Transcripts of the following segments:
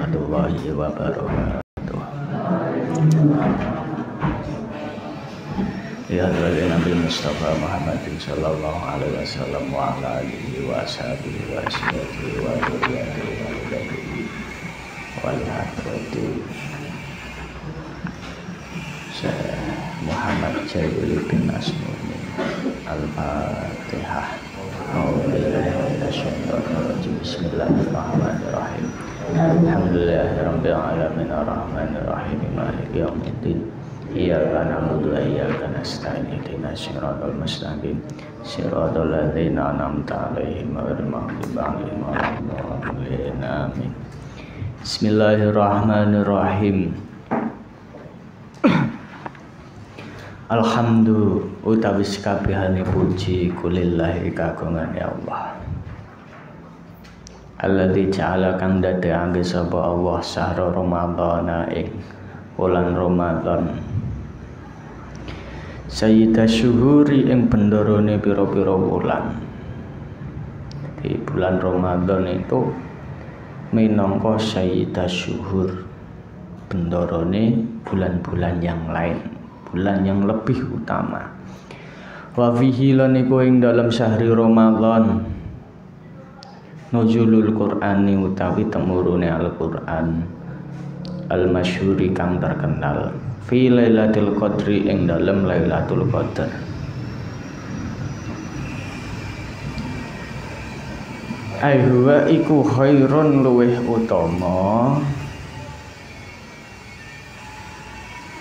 warahmatullahi wabarakatuh. Ya Nabi Mustafa Muhammadin sallallahu alaihi wasallam wa ala alihi wa ashabihi wa ashabihi wa dzurriyyatihi wa ibadihi wal hadrati Syekh Muhammad Jailul bin Asmuni Al-Fatihah. Bismillahirrahmanirrahim. Alhamdulillahirabbil alamin arrahmanir rahim maliki yaumiddin. Iyyaka na'budu wa iyyaka nasta'in ihdinas siratal mustaqim siratal ladzina an'amta 'alaihim ghairil maghdubi 'alaihim waladdallin. Amin. Bismillahirrahmanirrahim. Alhamdulillah utawi kabehane puji kulillahi kagungan ya Allah. Alladzi ja'ala kang dadekake sapa Allah sahra Ramadhana ing wulan Ramadan. Sayyidah syuhuri ing bendarane pira-pira wulan. Di bulan Ramadan itu minangka sayyidah syuhur, bendarane bulan-bulan yang lain, bulan yang lebih utama. Wa fihi lan iku ing dalam syahri Ramadan nuzulul Qur'ani utawi temurune Al-Qur'an al-masyhuri kang terkenal fi lailatul qadri ing dalam lailatul qadar. Huwa iku khairun luweh utama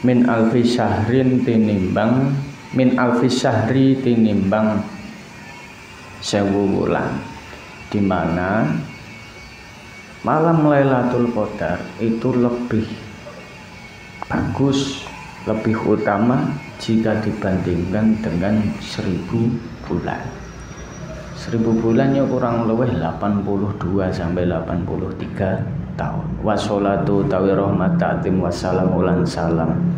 min alfi syahrin tinimbang min alfi syahri tinimbang 1000 wulan, di mana malam Lailatul Qadar itu lebih bagus, lebih utama jika dibandingkan dengan 1000 bulan. 1000 bulan ya kurang lebih 82 sampai 83 tahun. Wassalatu tawi rahmat ta'zim wassalamu lan salam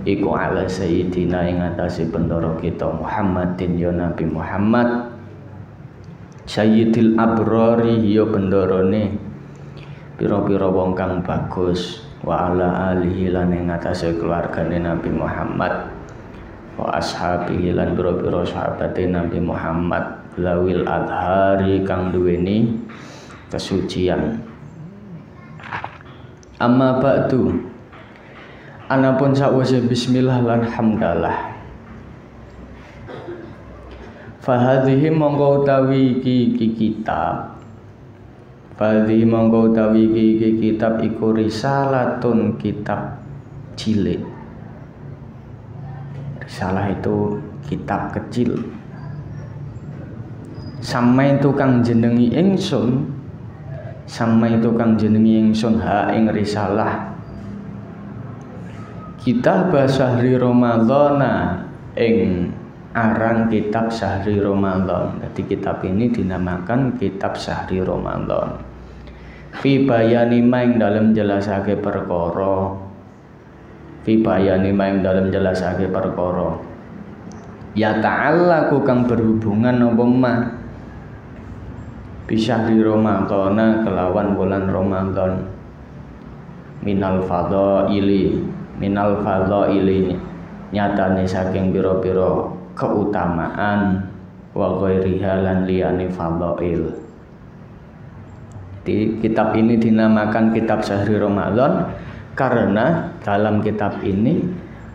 iku ala sayyidina ing atase bendoro kita Muhammadin ya Nabi Muhammad sayyidil abrari ya bendorone pira-pira wong kang bagus, wa ala alihi lan ing atase keluargane Nabi Muhammad, wa ashabihi lan pira-pira sahabate Nabi Muhammad lawil adhari kang duweni kesucian. Amma ba'du, anapun sakwise bismillah lan hamdalah. Fahadhihi mongko utawi iki kitab. Fahadhihi mongko utawi iki kitab iku risalatun, kitab cilik. Risalah itu kitab kecil. Samai tukang jenengi ingsun, samai tukang jenengi ingsun ha ing risalah kitab Syahri Ramadhana ing aran kitab Syahri Ramadan. Jadi kitab ini dinamakan kitab Syahri Ramadan. Fi bayani maing dalam jelasake perkara, fi bayani maing dalam jelasake perkara ya ta'ala ku kang berhubungan apa mah bisyahri Ramadhana kelawan bulan Ramadan minal fadhaili nyatane saking pira-pira keutamaan wa ghairiha lan liyane fadhail. Di kitab ini dinamakan kitab Syahri Ramadan karena dalam kitab ini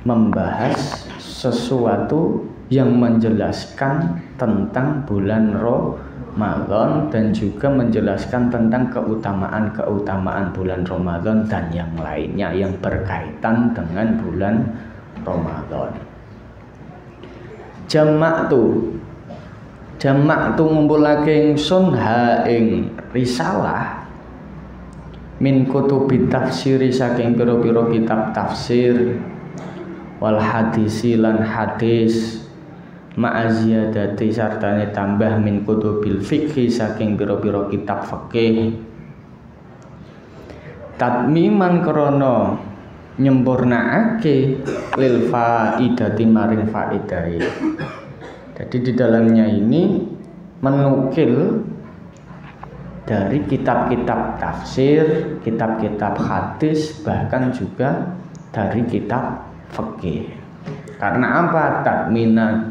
membahas sesuatu yang menjelaskan tentang bulan Ramadan dan juga menjelaskan tentang keutamaan bulan Ramadan dan yang lainnya yang berkaitan dengan bulan Ramadan. Jamak tu ngumpulake ingsun ha ing risalah min kutubi tafsiri saking pira-pira kitab tafsir wal hadisi lan hadis ma'aziyadati sartane tambah min kutubil fikhi saking pira-pira kitab fikih tatmiman krana nyempurnaake lil faidati maring faidai. Jadi di dalamnya ini menukil dari kitab-kitab tafsir, kitab-kitab hadis, bahkan juga dari kitab fikih. Karena apa?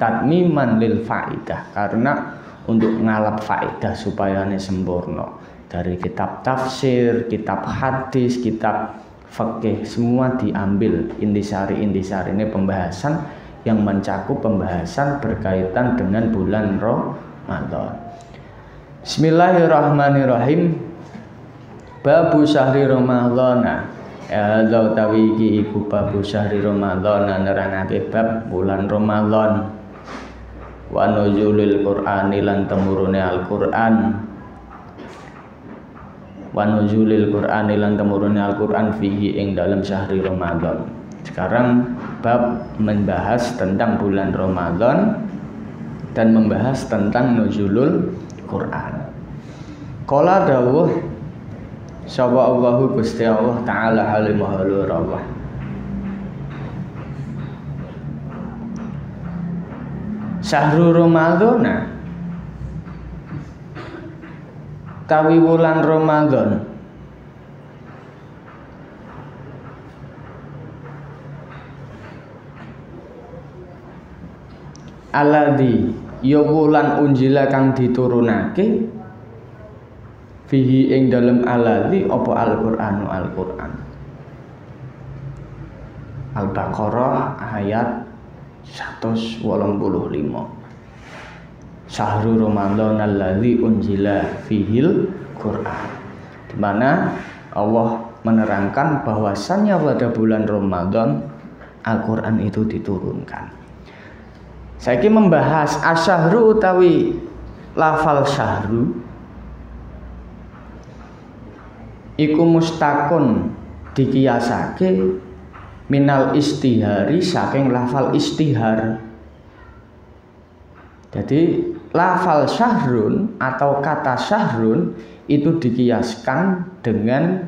Tatmiman lil faidah. Karena untuk ngalap faidah supaya ini sempurna. Dari kitab tafsir, kitab hadis, kitab fikih, semua diambil intisari-intisari. Ini pembahasan yang mencakup pembahasan berkaitan dengan bulan Ramadan. Bismillahirrahmanirrahim. Babu syahri Ramadhana. Hadza utawi iki iku babu syahri Ramadhana, nerangake bab bulan Ramadan. Wa nuzulil Qur'ani lan temurune Al-Qur'an. Wa nuzulil Qur'ani lan temurune Al-Qur'an fihi ing dalam syahri Ramadan. Sekarang bab membahas tentang bulan Ramadan dan membahas tentang nuzulul Quran. Qala dawuh sapa Allahu Gusti Allah taala halimah Allah. Syahrul Ramadhana tawi wulan Ramadan alladzi ya wulan unjila kang diturunake fihi ing dalem alladzi apa Al-Qur'anu Al-Qur'an. Al-Baqarah ayat 185. Syahrul Ramadan alladzi unjila fihil Qur'an. Di mana Allah menerangkan bahwasannya pada bulan Ramadan Al-Qur'an itu diturunkan. Saiki membahas asyahru utawi lafal syahru iku mustakun dikiyasake minal istihari saking lafal istihar. Jadi lafal syahrun atau kata syahrun itu dikiaskan dengan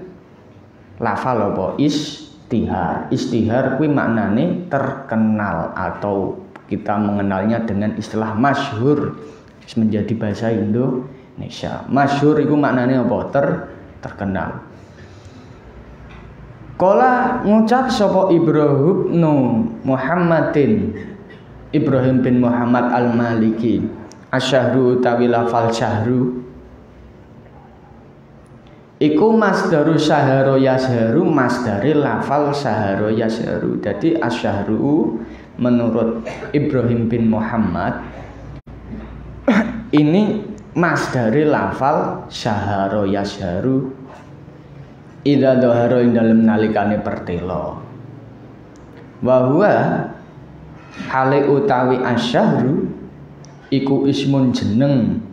lafal apa? Istihar. Istihar kuwi maknane terkenal atau kita mengenalnya dengan istilah masyhur menjadi bahasa Indonesia. Masyhur itu maknanya apa? Terkenal. Kala ngucap sapa Ibrahim bin Muhammad Al-Maliki asyahru utawi lafal syahru iku masdaru syahara yasharu, masdari lafal syahara yasharu. Jadi asyahru menurut Ibrahim bin Muhammad ini masdari lafal syahara yasharu idza dhahara ing dalem nalikane pertelo. Wa huwa hale utawi asyahru iku ismun jeneng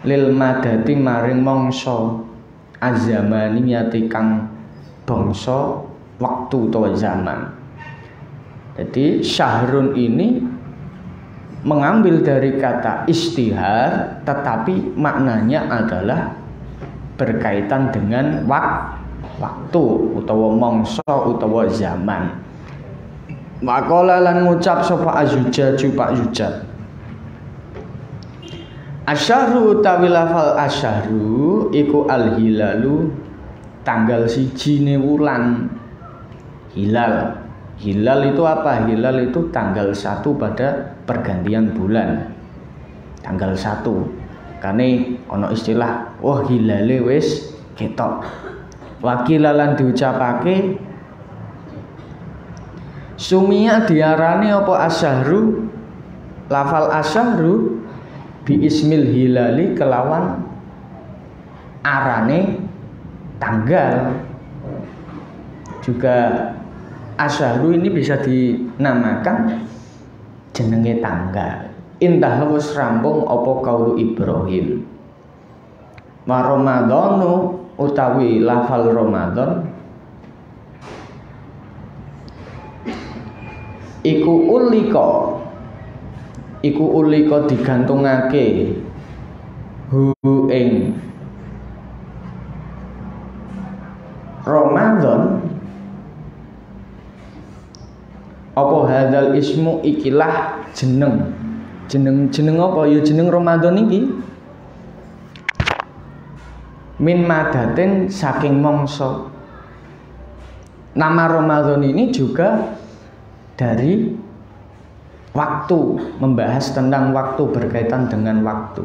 lil madati maring mangsa azamani yati kang bangsa waktu atau zaman. Jadi syahrun ini mengambil dari kata istihar, tetapi maknanya adalah berkaitan dengan waktu utawa mangsa utawa zaman. Maqala lan ngucap sapa Azujaju Pak Zujaj. Asyahru utawi lafal asyahru iku al-hilalu tanggal 1 wulan. Hilal. Hilal itu apa? Hilal itu tanggal 1 pada pergantian bulan. Tanggal 1. Karena ono istilah, wah hilale wis ketok. Wakilalan diucapake sumia diarani apa asyahru? Lafal asyahru bi ismil hilali kelawan arane tanggal. Juga asyahru ini bisa dinamakan jenenge tanggal. Indah wis rampung apa kaulu Ibrahim. Wa Ramadhanu utawi lafal Ramadan iku ulika digantungake hu ing Ramadan apa hadzal ismu ikilah jeneng jeneng apa? Ya jeneng Ramadan iki. Min madatin saking mangsa. Nama Ramadan ini juga dari waktu, membahas tentang waktu, berkaitan dengan waktu.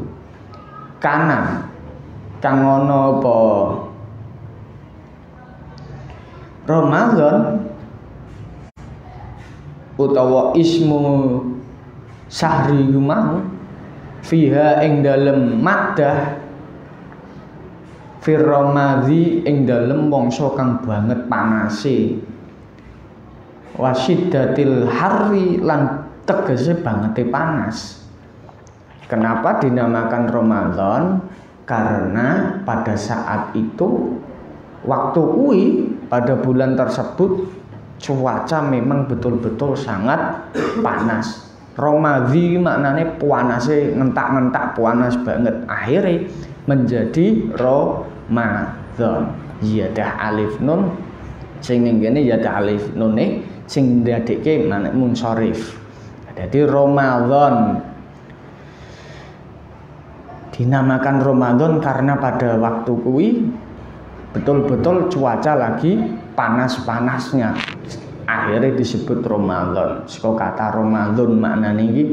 Kana kang ono apa Ramadan utawa ismu sahri mau fiha ing dalem maddah fir ramadhi ing dalem mangsa kang banget panase wasiddatil harri lan tegese bangete panas. Kenapa dinamakan Ramadan? Karena pada saat itu waktu kui pada bulan tersebut cuaca memang betul-betul sangat panas. Ramadhi maknanya panasnya ngentak-ngentak, panas banget. Akhirnya menjadi Ramadan. Yadah alif nun sing ning kene yadah alif nune sing ndadekke manane munsharif. Jadi Ramadan dinamakan Ramadan karena pada waktu kui betul-betul cuaca lagi panas-panasnya. Akhirnya disebut Ramadan. Saka kata Ramadan maknane iki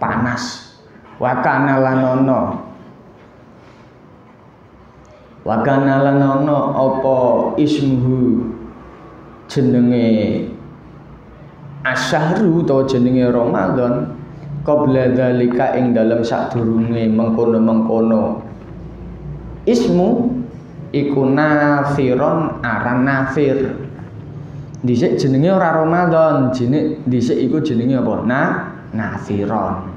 panas. Wa kana lanono. Wa kana lanono apa ismuhu jenenge asyahru utawa jenenge Ramadan qabla dzalika ing dalem sadurunge mengkono-mengkono ismu iku nafiron aran nafir. Dhisik jenenge ora Ramadan, jenenge dhisik iku jenenge apa? Nafiron.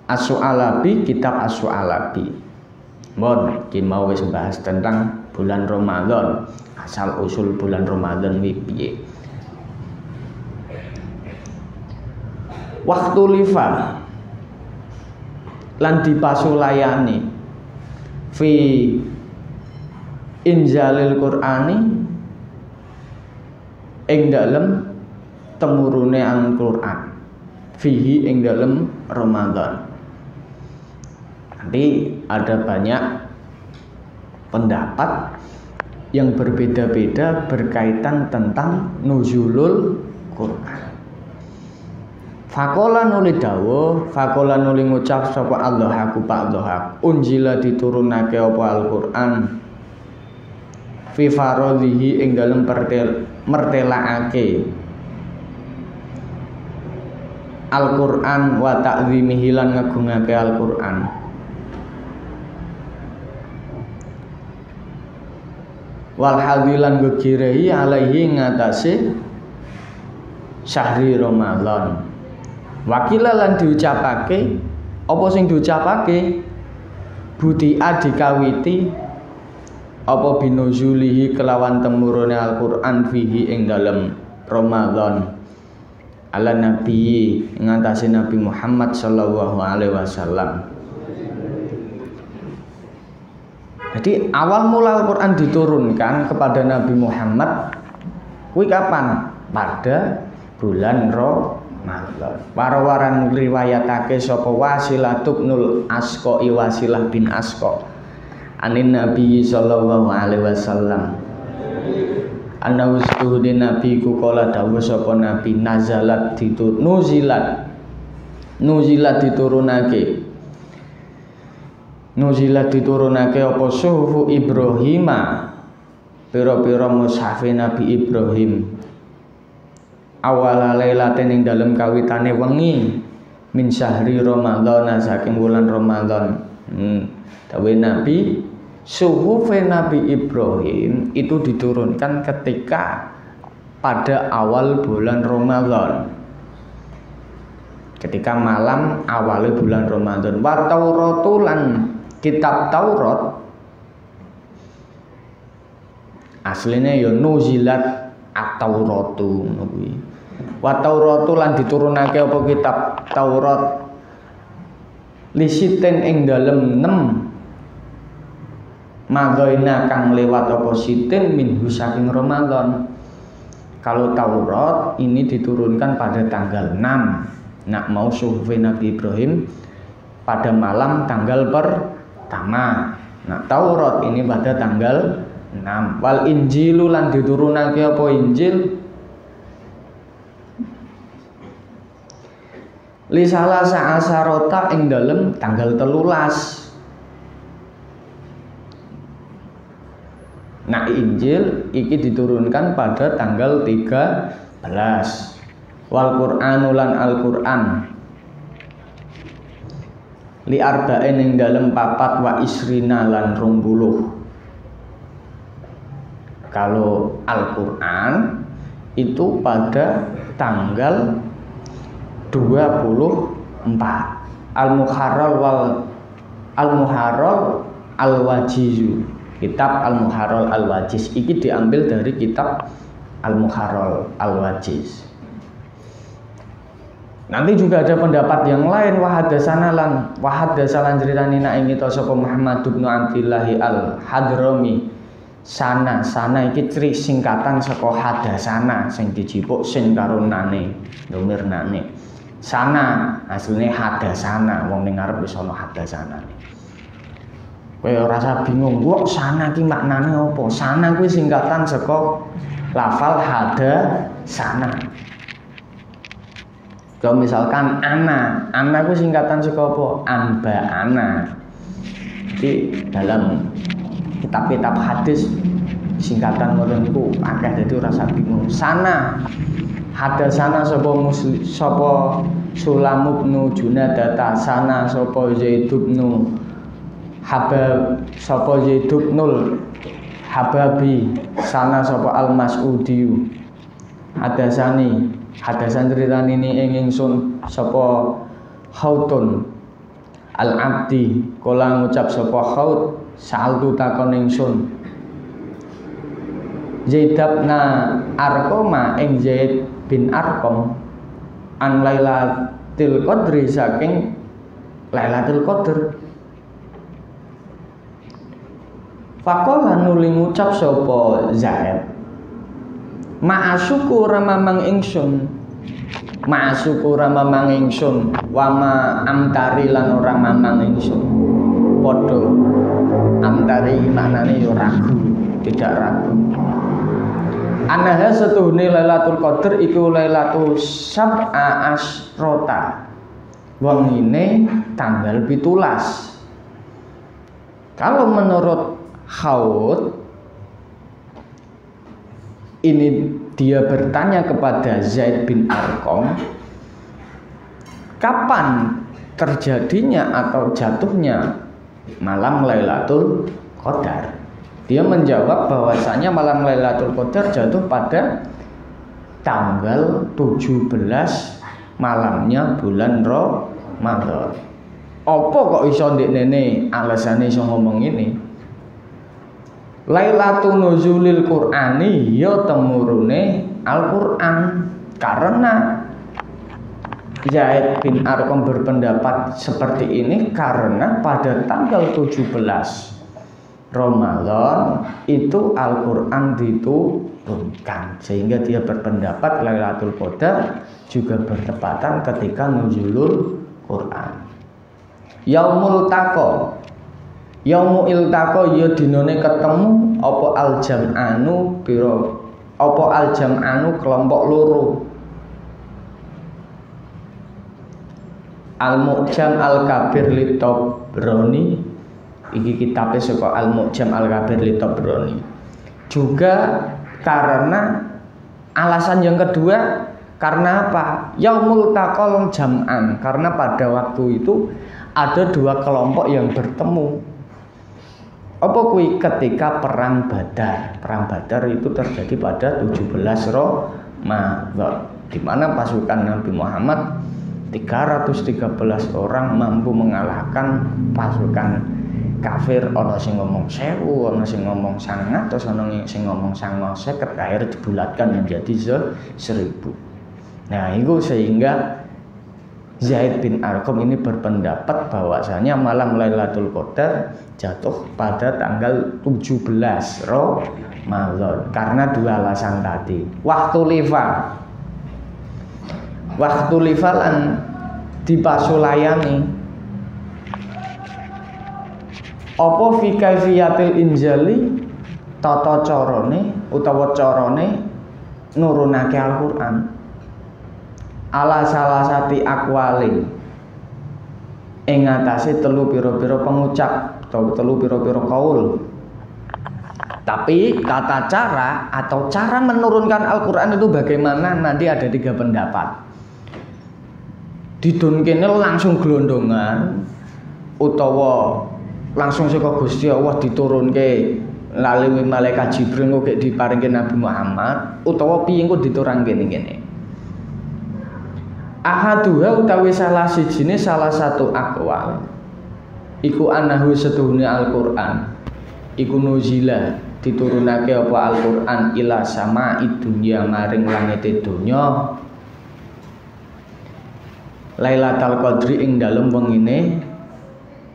As-Su'alabi, kitab As-Su'alabi. Mon, iki mau wis bahas tentang bulan Ramadan. Asal usul bulan Ramadan kuwi piye? Waktu lifa lan dipasulayani fi inzalil Qur'ani ing dalem temurune Al-Qur'an fihi ing dalem Ramadan. Nanti ada banyak pendapat yang berbeda-beda berkaitan tentang nuzulul Qur'an. Fakola nuli dawuh, fakola nuli ngucap sapa Allah aku Pak Allah. Unjila diturunake apa Al-Qur'an fi faradhihi ing dalem mertelaake Al-Qur'an wa ta'zimihi lan ngagungake Al-Qur'an. Wal hadilan gegirehi alaihi ngatasi syahri Ramadan. Wakila lan diucapake apa sing diucapake butia dikawiti apa binuzulihi kelawan temurune Al-Qur'an fihi ing dalem Ramadan ala nabi ngatasi Nabi Muhammad sallallahu alaihi wasallam. Jadi awal mula Al-Qur'an diturunkan kepada Nabi Muhammad kuwi kapan? Pada bulan Ramadan. Warawaran riwayatake sapa Wasilah ibnul Asqa Wasilah bin Asqa anin Nabi sallallahu alaihi wasallam ana ustuhudi Nabi ku kala dawuh sapa Nabi nazalat nuzilat diturunake apa suhufu Ibrahima pira-pira mushafe Nabi Ibrahim awala lailatin ing dalem kawitane wengi min syahri Ramadan saking bulan Ramadan. Dawe Nabi suhufe Nabi Ibrahim itu diturunkan ketika pada awal bulan Ramadan. Ketika malam awal bulan Ramadan. Wa Tauratulan kitab Taurat aslinya ya nuzilat at-Tauratu kuwi. Wa Tauratu lan diturunake apa kitab Taurat lisiten ing dalem 6 magoina kang lewat apa sitin minhu saking Ramadan. Kalau Taurat ini diturunkan pada tanggal 6. Nak mau suhufi Nabi Ibrahim pada malam tanggal pertama. Nah, Taurat ini pada tanggal 6. Wal Injilu lan diturunake apa Injil? Li salasa asarota ing dalem tanggal 13. Nah, Injil iki diturunkan pada tanggal 13. Wal Qur'anu lan Al-Qur'an li arba'in ing dalem 4 wa isrina lan 20. Kalau Al-Qur'an itu pada tanggal 24. Al-Muharrar Al-Wajiz. Kitab Al-Muharrar Al-Wajiz iki diambil dari kitab Al-Muharrar Al-Wajiz. Nanti juga ada pendapat yang lain wahadasalan ceritani nak ing kita sapa Muhammad bin Abdullah Al-Hadrami. Sana iki singkatan saka hadasana sing dijipuk sin karo nane, domir nane. Sana asline hadasana, wong ning ngarep wis ana hadasana. Kowe ora usah bingung, kok sana ki maknane apa? Sana kuwi singkatan saka lafal hadasana. Kalau misalkan ana kuwi singkatan saka apa? Anba'ana. Di dalam kitab-kitab hadis singkatan ngoten niku akeh, dadi ora usah bingung. Sana hadasana sapa Sulam bin Junadata, sana sapa Zaid bin Habab, sapa Zaid bin Hababi, sana sapa Al-Mas'udi. Hadasan ceritani ini ing ingsun sapa Khautun Al-Abdi, kala ngucap sapa Khaut, sa'altu takon ingsun Zaid bin Arqam ing Zaid bin Arqam an Lailatul Qadri saking Lailatul Qadr. Faqala nuli ngucap sapa Zaid, ma'asyukur mamang ingsun wa ma amtari lan ora mamang ingsun. Padha amtari maknane yo ragu, tidak ragu. Anaha setuhune Lailatul Qadar iku Lailatul Sab'a Asrota. Wengine tanggal 17. Kalau menurut Khaut ini dia bertanya kepada Zaid bin Arqam, kapan terjadinya atau jatuhnya malam Lailatul Qadar? Dia menjawab bahwasanya malam Lailatul Qadar jatuh pada tanggal 17 malamnya bulan Ramadan. Apa kok iso ndekne alasane iso ngomong ini? Lailatul Nuzulil Qur'ani ya temurune Al-Qur'an. Karena Zaid bin Arqam berpendapat seperti ini karena pada tanggal 17 Ramadan itu Al-Qur'an diturunkan, sehingga dia berpendapat Lailatul Qadar juga bertepatan ketika nuzulul Qur'an. Yaumul Taqa, Yaumul Iltaqa ya dinane ketemu apa al-jam'anu pira apa al-jam'anu kelompok loro. Al-Mu'jam Al-Kabir li Tabrani, iki kitabe saka Al-Mu'jam Al-Kabir li Tabrani. Juga karena alasan yang kedua, karena apa? Yaumul Taqal jam'an, karena pada waktu itu ada dua kelompok yang bertemu. Apa kuwi? Ketika perang Badar. Perang Badar itu terjadi pada 17 Ramadan, di mana pasukan Nabi Muhammad 313 orang mampu mengalahkan pasukan kafir. Ana sing ngomong 1000, ana sing ngomong 100, ana sing ngomong 50, akhirnya dibulatkan menjadi 1000. Nah, itu sehingga Zaid bin Arqam ini berpendapat bahwasanya malam Lailatul Qadar jatuh pada tanggal 17 Ramadan. mazon. Karena dua alasan tadi. Waktu lifa lan dipasulayani apa fi kaifiyatil injali tata carane utawa carane nurunake Al-Qur'an ala salah sati akwali ing atase telu pira-pira pengucap atau telu pira-pira kaul. Tapi tata cara atau cara menurunkan Al-Qur'an itu bagaimana, nanti ada 3 pendapat. Didunkene langsung glondongan utawa langsung saka Gusti Allah diturunke lali malaikat Jibril kok diparingke Nabi Muhammad utawa piye kok diturunke ngene. Ahaduha utawi salah sijine salah satu akwal iku anahu setuhune Al-Qur'an iku nuzila diturunake apa Al-Qur'an ila sama'id dunya maring langit donya Lailatul Qadri ing dalem wengine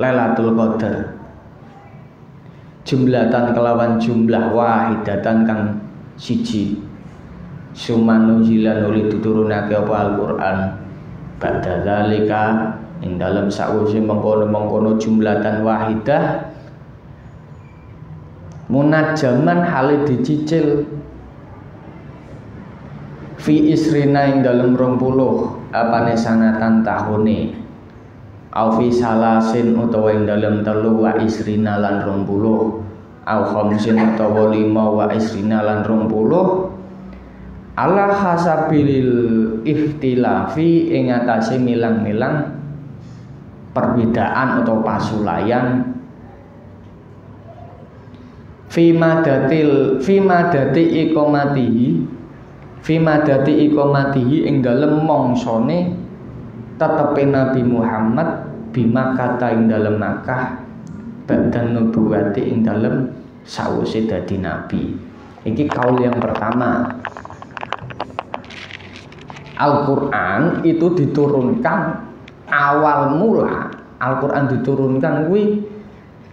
Lailatul Qadar jumlatan kelawan jumlah wahidatan kang siji sumanu jilan nuli diturunake apa Al-Qur'an ba'da zalika ing dalem sawise mengkono-mengkono jumlatan wahidah munajaman hale dicicil fi isrina ing dalem 20 apane sanatan tahune au fi salasin utawa ing dalem 3 wa isrina lan 20 au khamsin utawa 5 wa isrina lan 20 ala hasabilil ikhtilafi ing atase milang-milang perbedaan atau pasulayan fi madati iqamatihi ing dalem mongsone tetepe Nabi Muhammad bima kata ing dalem Makkah badan nubuwati ing dalem sawise dadi nabi. Iki kaul yang pertama. Al-Qur'an itu diturunkan awal mula Al-Qur'an diturunkan kuwi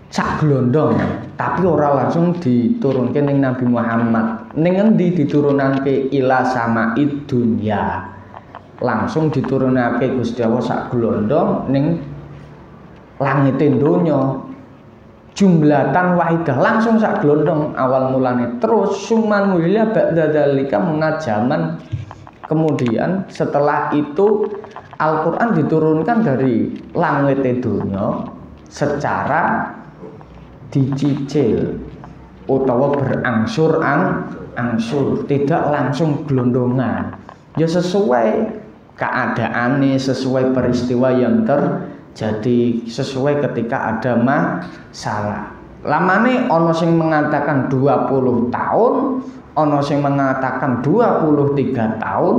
sak glondong, tapi ora langsung diturunke ning Nabi Muhammad. Ning endi diturunake ila sama'id dunya. Langsung diturunake Gusti Allah sak glondong ning langite donya. Jumlatan wahidah langsung sak glondong awal mulane. Terus suman mulya ba'da dzalika munajaman. Kemudian setelah itu Al-Qur'an diturunkan dari langit donya secara dicicil utawa berangsur-angsur, tidak langsung glondongan. Ya sesuai keadaannya, sesuai peristiwa yang terjadi, sesuai ketika ada masalah. Lamane ono sing mengatakan 20 tahun, ono sing mengatakan 23 tahun,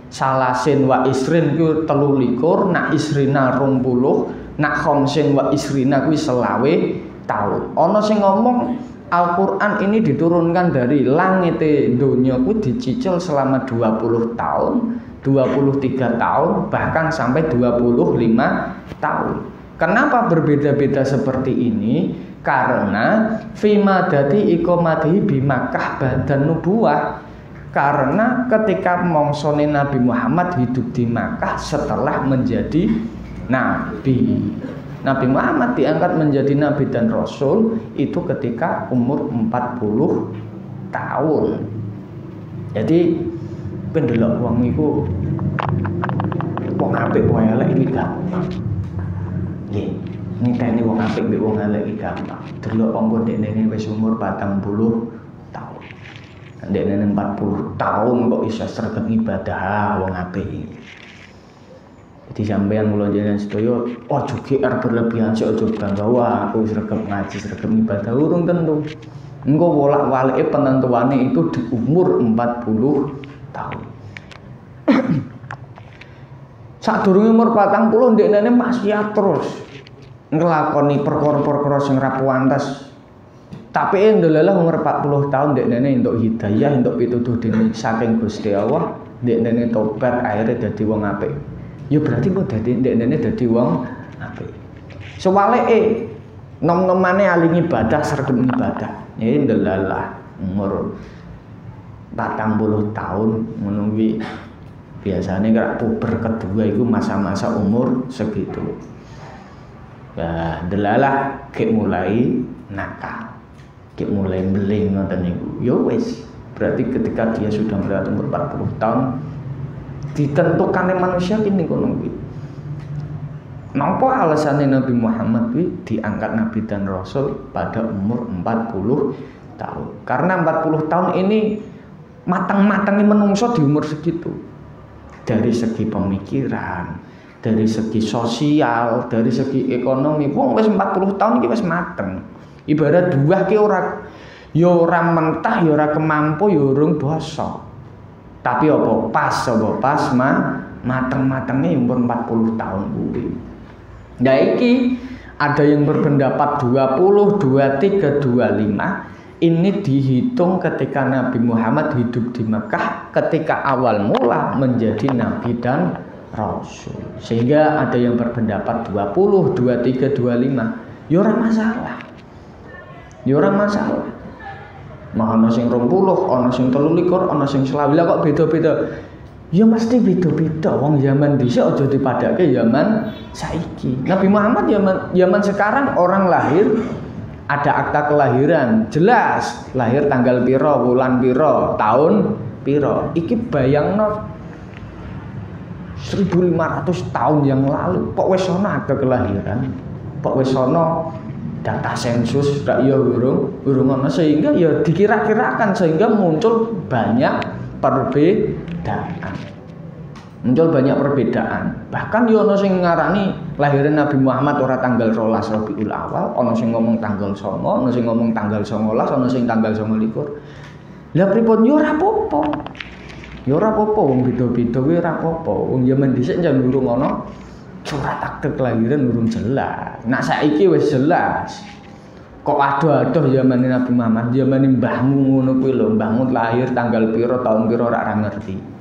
salasin wa isrin ku 23, nak isrina 20, nak khamsin wa isrina ku 20 tahun. Ono sing ngomong Al-Qur'an ini diturunkan dari langit dunia ku dicicil selama 20 tahun, 23 tahun, bahkan sampai 25 tahun. Kenapa berbeda-beda seperti ini? Karena fima dati iqamatihi bi Makkah badan nubuwah. Karena ketika mongsone Nabi Muhammad hidup di Makkah setelah menjadi nabi. Nabi Muhammad diangkat menjadi nabi dan rasul itu ketika umur 40 tahun. Jadi pendelok wong iku wong apik wae elek iki gampang. Nggih, ngiteni wong apik mbek wong elek iki gampang. Delok wong dekne wis umur 40 tahun. Dekne 40 tahun kok iso sregep ibadah wong apik iki. Jadi sampean kula jenengan sedaya aja GR berlebihan sik aja bangga wah aku sregep ngaji sregep ibadah urung tentu. Engko wolak-walike penentuane itu di umur 40 tahun. Sadurunge umur 40 ndekne maksiat terus nglakoni perkara-perkara sing ra pantes. Tapi ndelalah umur 40 tahun ndekne entuk hidayah, entuk pituduh dening saking Gusti Allah, ndekne tobat akhirnya dadi wong apik. Ya berarti kok ndekne dadi wong apik. Sewalike nom-nomane ahli ibadah sregep ibadah. Ya ndelalah. umur 40 tahun menunggu biasanya kira puber kedua itu masa-masa umur segitu. Ya delalah kayak mulai nakal, kayak mulai beling ngoten niku. Ya wis, berarti ketika dia sudah melewati umur 40 tahun ditentukan manusia kini kono kuwi. Napa alasannya Nabi Muhammad diangkat Nabi dan Rasul pada umur 40 tahun? Karena 40 tahun ini matang-matangnya menungso di umur segitu. Dari segi pemikiran, dari segi sosial, dari segi ekonomi. Wong wis 40 tahun iki wis mateng. Ibarat buah ki ora mentah, ya ora kemampu, ya urung basa. Tapi apa pas mateng-matengnya umur 40 tahun kuwi. Nah iki ada yang berpendapat 20, 23, 25 ini dihitung ketika Nabi Muhammad hidup di Mekah ketika awal mula menjadi Nabi dan Rasul. Sehingga ada yang berpendapat 20, 23, 25 ya ora masalah. Ya ora masalah. Ana sing 20, ana sing 23, ana sing 20. Lah kok beda-beda? Ya mesti beda-beda. Wong zaman dhisik aja dipadake zaman saiki. Nabi Muhammad zaman sekarang orang lahir ada akta kelahiran, jelas lahir tanggal piro, bulan piro, tahun piro. Iki bayangno 1500 tahun yang lalu kok wis ana akta kelahiran, kok wis ana data sensus rak ya urung ana, sehingga ya dikira-kirakan sehingga muncul banyak perbedaan. Bahkan yo ana sing ngarani lahiran Nabi Muhammad ora tanggal 12 Rabiul Awal, ana sing ngomong tanggal 9, ana sing ngomong tanggal 19, ana sing tanggal 29. Lah pripun yo ora apa-apa. Yo ora apa-apa wong beda-beda kuwi ora apa-apa. Wong zaman dhisik jan durung ana surat akte kelahiran urung jelas. Nak saiki wis jelas. Kok adoh-adoh zaman Nabi Muhammad, zaman mbahmu ngono kuwi lho, mbahmu lahir tanggal piro, tahun piro ora ngerti.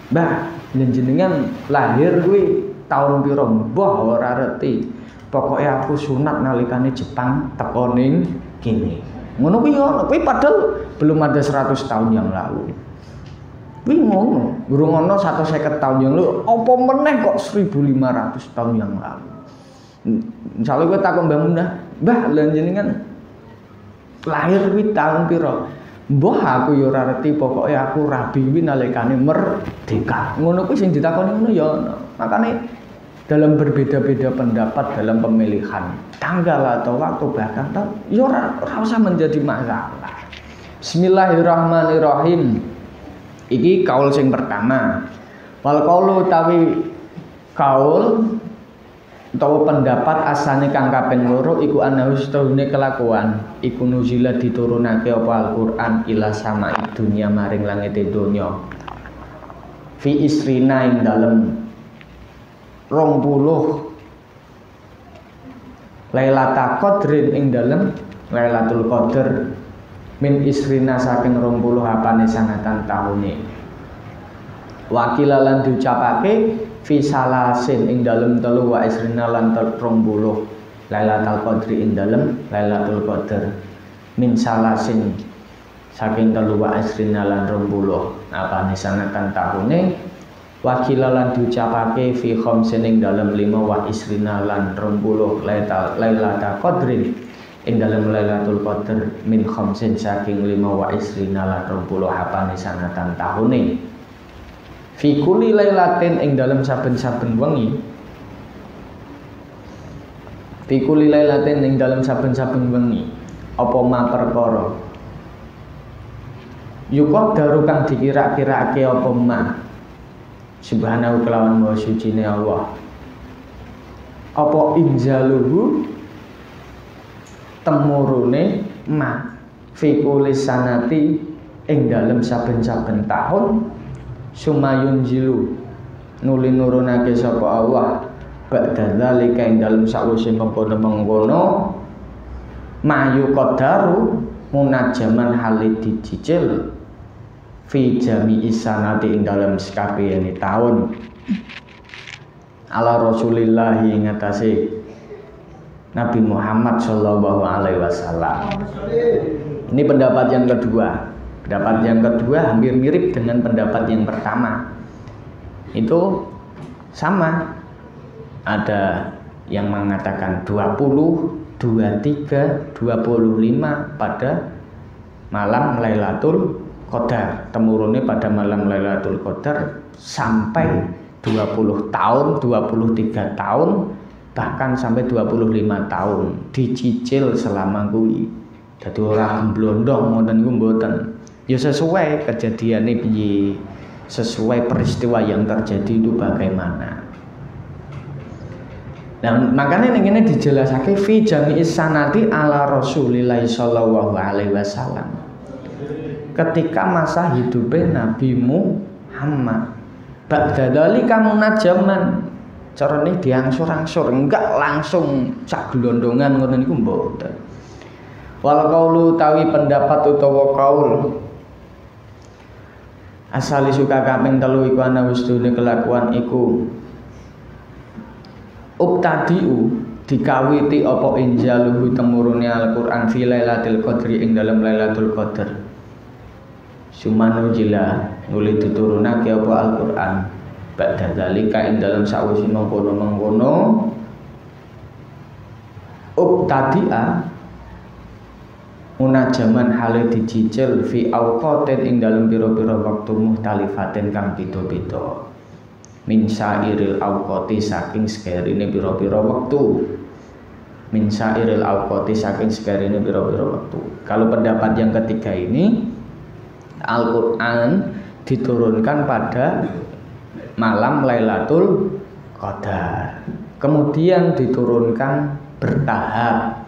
Mbah, jenengan lahir kuwi tahun piro? Mbah ora ngerti. Pokoke aku sunat nalikane Jepang teko ning kene. Ngono kuwi ono, kuwi padahal belum ada 100 tahun yang lalu. Kuwi ngono, durung ono 150 tahun yang lalu, apa meneh kok 1500 tahun yang lalu. Misalnya gue takut Mbak Munah, Mbah lan jenengan lahir kuwi tahun piro? Mbah aku ya ora ngerti, pokoke aku rabi kuwi nalikane merdeka. Ngono kuwi sing ditakoni ngono ya ono. Makane dalam berbeda-beda pendapat dalam pemilihan tanggal atau waktu bahkan tahun ya ora usah menjadi masalah. Bismillahirrahmanirrahim. Iki kaul sing pertama. Wal qaulu tawi kaul utawa pendapat asane kang kaping loro iku ana ustune kelakuan iku nuzila diturunake apa Al-Qur'an ila sama dunya maring langite donya fi isrina ing dalem 20 Lailatul Qadrin ing dalem Lailatul Qadar min isrina saking 20 apane sanatan taune wakilalan diucapake fi salasin ing dalem telu wa isrina lan 30 Lailatul Qadri ing dalem Lailatul Qadar min salasin saking telu wa isrina lan 30 apane sanatan taune wakilalan diucapake fi khamsin ing dalem 5 wa isrina lan 30 Lailatul Qadri ing dalem Lailatul Qadar min khamsin saking 5 wa isrina lan 30 apane sanatan taune fi kulli lailatin ing dalem saben-saben wengi fi kulli lailatin ing dalem saben-saben wengi apa ma perkara yukot daru kang dikira-kirake apa ma subhanahu kelawan maha sucine Allah apa injaluhu temurune ma fi kulli sanati ing dalem saben-saben tahun sumayun jilu nuli nurunake sapa Allah ba'da zalika ing dalem sawise mengkono-mengkono mayu qadaru munajaman halid dicicil fi jami'i sanati ing dalem sakabehane taun ala Rasulillah ing atase Nabi Muhammad Shallallahu Alaihi Wasallam. Ini pendapat yang kedua. Pendapat yang kedua hampir mirip dengan pendapat yang pertama. Itu sama. Ada yang mengatakan 20, 23, 25 pada malam Lailatul Qadar. Temurunnya pada malam Lailatul Qadar sampai 20 tahun, 23 tahun, bahkan sampai 25 tahun dicicil selama kuwi. Dadi ora blondong ngoten niku mboten. Ya sesuai kejadiane piye, sesuai peristiwa yang terjadi itu bagaimana. Nah, makanya ini dijelasake fi jami'is sanati ala Rasulillah sallallahu alaihi wasallam. Ketika masa hidupnya Nabi Muhammad, ba'da dzalika munajaman, carane diangsur-angsur, enggak langsung sak glondongan ngoten niku mboten. Wal qaulu tawi pendapat utawa qaul asali suka kaping 3 iku ana wustune kelakuan iku ubtadiu dikawiti apa injaluhu temurune Al-Qur'an fi Lailatul Qadri ing dalam Lailatul Qadar. Sumanu jila nuli diturunake apa Al-Qur'an ba'da dzalika ing dalam sawise mengkono-mengkono ubtadia munajaman hale dicicil fi awqatin ing dalam pira-pira wektu muhtalifatin kang beda-beda. Min syairil awqati saking sekerine pira-pira wektu. Min syairil awqati saking sekerine pira-pira wektu. Kalau pendapat yang ketiga ini, Al-Qur'an diturunkan pada malam Lailatul Qadar. Kemudian diturunkan bertahap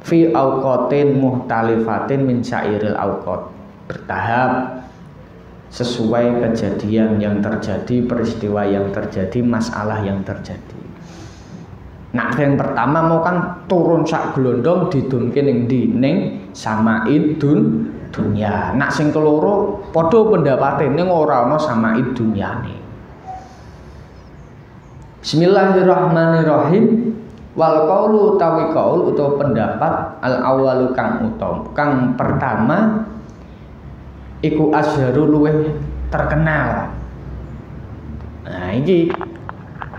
fi awqatin muhtalifatin min syairil awqat, bertahap sesuai kejadian yang terjadi, peristiwa yang terjadi, masalah yang terjadi. Nah, yang pertama mau kan turun sak glondong didunke ning ndi ning samaid dunya. Nak sing keloro padha pendapate ning ora ana samaid dunyane. Bismillahirrahmanirrahim. Wal qaulu tawi qaul utawa pendapat al awwalu kang utama, kang pertama iku asyharu luweh terkenal. Nah, ini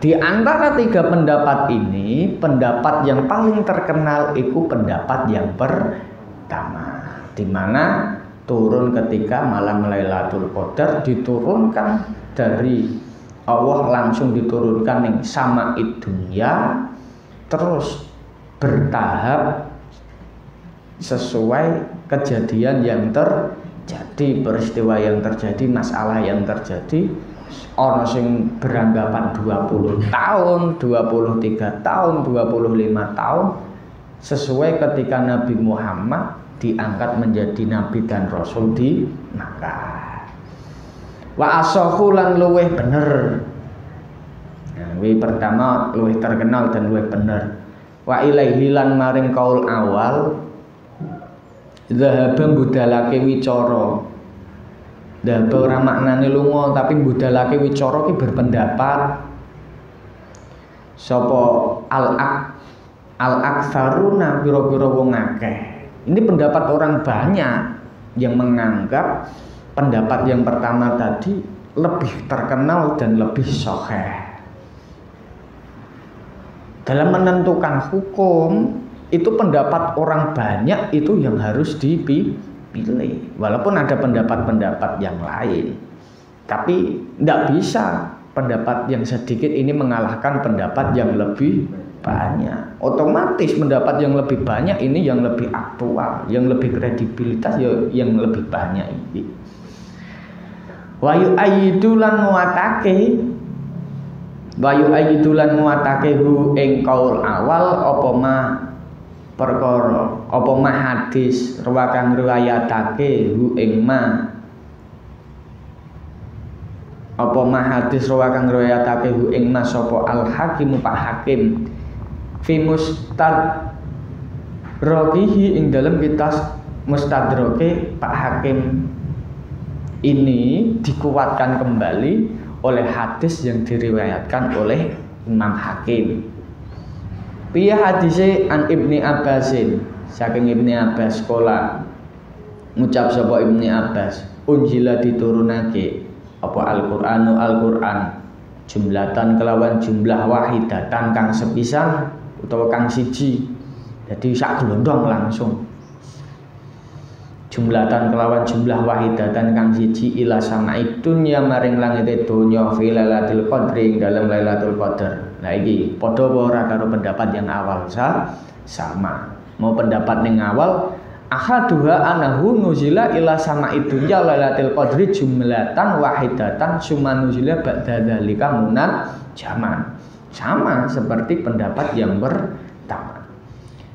di antara tiga pendapat ini, pendapat yang paling terkenal iku pendapat yang pertama, di mana turun ketika malam Lailatul Qadar, diturunkan dari Allah langsung diturunkan yang samaid dunya, terus bertahap sesuai kejadian yang terjadi, peristiwa yang terjadi, masalah yang terjadi. Ono sing beranggapan 20 tahun, 23 tahun, 25 tahun, sesuai ketika Nabi Muhammad diangkat menjadi nabi dan rasul di Makkah. Wa asahu lan luweh bener. Wi pertama luwih terkenal dan luwih bener. Wa ilaihi lan maring kaul awal zahaba budalake wicara. Dhaba ora maknane lunga tapi budalake wicara ki berpendapat sapa al-aktsaruna pira-pira wong akeh. Ini pendapat orang banyak yang menganggap pendapat yang pertama tadi lebih terkenal dan lebih sahih. Dalam menentukan hukum itu pendapat orang banyak itu yang harus dipilih, walaupun ada pendapat-pendapat yang lain, tapi tidak bisa pendapat yang sedikit ini mengalahkan pendapat yang lebih banyak. Otomatis pendapat yang lebih banyak ini yang lebih aktual, yang lebih kredibilitas, yang lebih banyak ini. Wa yu'ayyidulan muatake Bayu ayyidulan muatake hu ing kaul awal apa ma perkara apa ma hadis kang riwayatake hu ing ma apa ma hadis kang riwayatake hu ing ma sapa al hakim Pak Hakim fi mustadrokihi ing dalam kitab mustadroke Pak Hakim ini dikuatkan kembali oleh hadis yang diriwayatkan oleh Imam Hakim. Piye hadise an Ibni Abbasin, saking Ibni Abbas sekolah ngucap sapa Ibni Abbas, unjila diturunake apa Al-Qur'an jumlatan kelawan jumlah wahidatan kang sepisan utawa kang siji. Jadi sak glondong langsung. Jumlatan kelawan jumlah wahidatan kang siji ila sama'id dunya maring langit donya fi lailatul qadri dalam lailatul qadar. Nah iki padha apa ora karo pendapat yang awal sama. Mau pendapat ning awal ahaduha anahu nuzila ila sama'id dunya lailatul qadri jumlatan wahidatan summa nuzila ba'da dzalika munan jaman. Sama seperti pendapat yang pertama.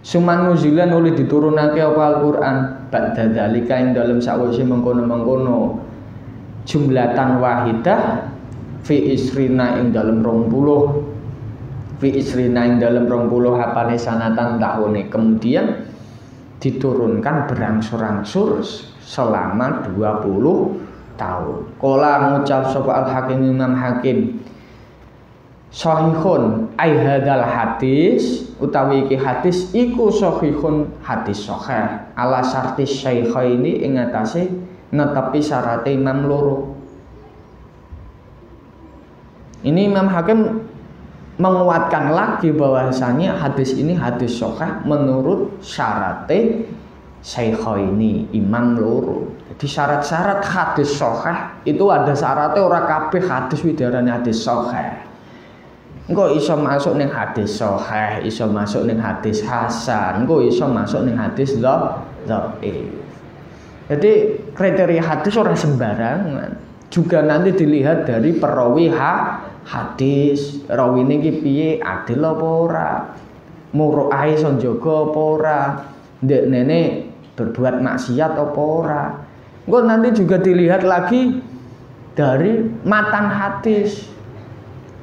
Suman nuzilan oleh diturunake apa Al-Qur'an ba'da dzalika ing dalem sawise mengkono-mengkono jumlatan wahidah fi isrina ing dalem 20 apane sanatan tahune, kemudian diturunkan berangsur-angsur selama 20 tahun. Kala ngucap sapa Al-Hakim Imam Hakim, sahihun ai hadzal hadis utawi iki hadis iku sahihun hadis sahih ala syarti syaikhaini ing atase netepi syarat imam loro. Ini Imam Hakim menguatkan lagi bahwasanya hadis ini hadis sahih menurut syarat syaikhaini imam loro. Jadi syarat-syarat hadis sahih itu ada syaratnya, ora kabeh hadis widarane hadis sahih. Engko iso masuk ning hadis sahih, iso masuk ning hadis hasan, engko iso masuk ning hadis dhaif. Jadi kriteria hadis ora sembarangan. Juga nanti dilihat dari perawi hadis, rawine iki piye, adil apa ora, muruahe iso njaga apa ora, ndekne berbuat maksiat apa ora. Engko nanti juga dilihat lagi dari matan hadis.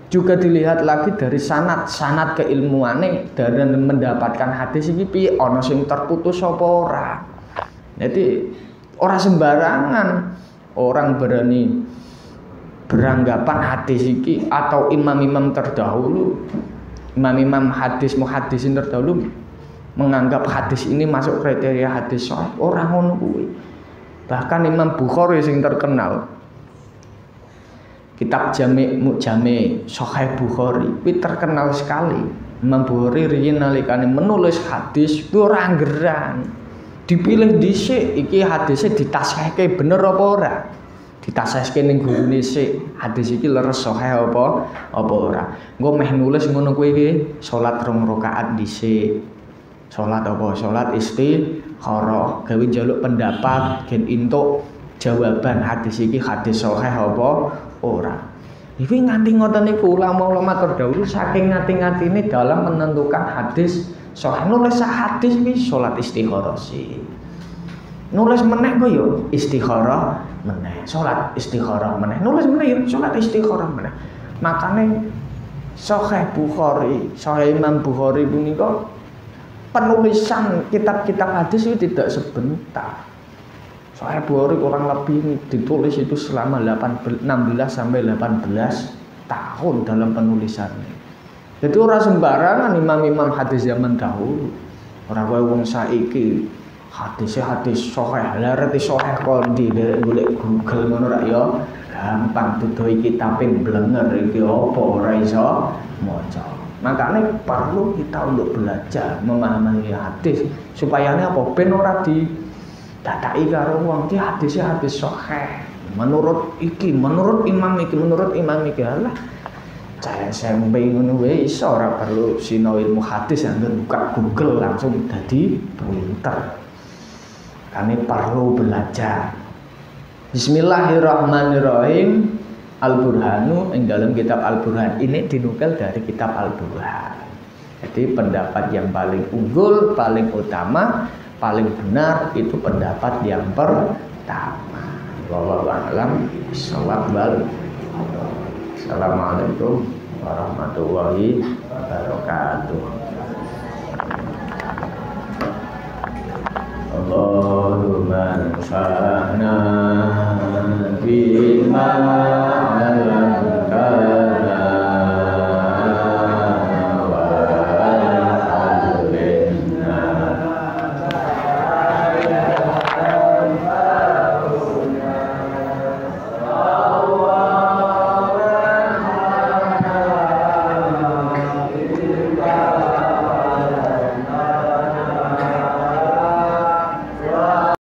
Juga dilihat lagi dari sanad keilmuane dan mendapatkan hadis iki piye, ana sing terputus apa ora. Jadi ora sembarangan orang berani beranggapan hadis iki atau imam-imam terdahulu, imam-imam hadis muhaddisin terdahulu menganggap hadis ini masuk kriteria hadis sahih. Ora ngono kuwi. Bahkan Imam Bukhari sing terkenal, kitab Jami' Sahih Bukhari itu terkenal sekali. Imam Bukhari riyen nalikane menulis hadis itu ora anggeran. Dipilih dhisik iki hadisnya ditasihke bener apa ora. Ditasihke ning gurune sik, hadis iki leres sahih apa ora. Engko meh nulis ngono kuwi iki salat 2 rakaat dhisik. Salat apa? Salat istikharah, gawe njaluk pendapat gen entuk jawaban hadis iki hadis sahih apa ora. Iki nganti ngoten niku ulama-ulama terdahulu saking ngati-ngatine dalam menentukan hadis sahih. Nulis hadis iki salat istikharah sih. Nulis meneh kok yo istikharah meneh, salat istikharah meneh. Nulis meneh yo salat istikharah meneh. Makane Sahih Bukhari, Sahih Imam Bukhari punika penulisan kitab-kitab hadis itu tidak sebentar. Sahih Bukhari kurang lebih ditulis itu selama 16 sampai 18 tahun dalam penulisannya. Jadi orang sembarangan imam-imam hadis zaman dahulu. Ora kowe wong saiki hadis sahih, larate sahih kondi golek Google ngono ra ya gampang dudu kitabe blenger iki apa ora iso maca. Makanya perlu kita untuk belajar memahami hadis supaya apa ben ora didadaki karo wong iki hadisnya hadis sahih. Menurut imam iki lah. Saya SMP ngono wae iso ora perlu sinau ilmu hadis angger buka Google langsung dadi pinter. Kami perlu belajar. Bismillahirrahmanirrahim. Al-Burhanu ing dalam kitab Al-Burhan ini dinukil dari kitab Al-Burhan. Jadi pendapat yang paling unggul, paling utama, paling benar itu pendapat yang pertama. Wallahu a'lam bishawab. Assalamualaikum warahmatullahi wabarakatuh. Allahumma anfa'na bima